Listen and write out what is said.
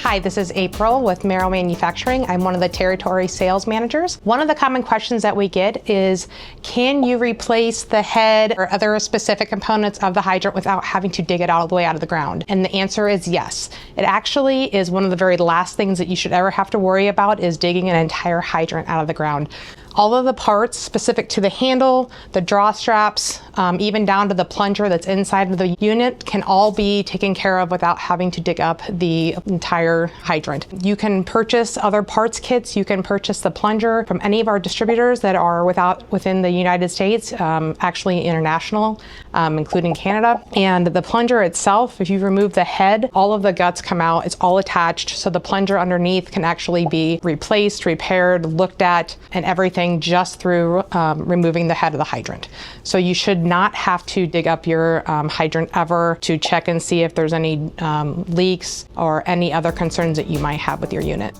Hi, this is April with Merrill Manufacturing. I'm one of the territory sales managers. One of the common questions that we get is, can you replace the head or other specific components of the hydrant without having to dig it all the way out of the ground? And the answer is yes. It actually is one of the very last things that you should ever have to worry about, is digging an entire hydrant out of the ground. All of the parts specific to the handle, the draw straps, even down to the plunger that's inside of the unit can all be taken care of without having to dig up the entire hydrant. You can purchase other parts kits. You can purchase the plunger from any of our distributors that are within the United States, actually international, including Canada. And the plunger itself, if you remove the head, all of the guts come out. It's all attached, so the plunger underneath can actually be replaced, repaired, looked at, and everything just through removing the head of the hydrant. So you should not have to dig up your hydrant ever to check and see if there's any leaks or any other concerns that you might have with your unit.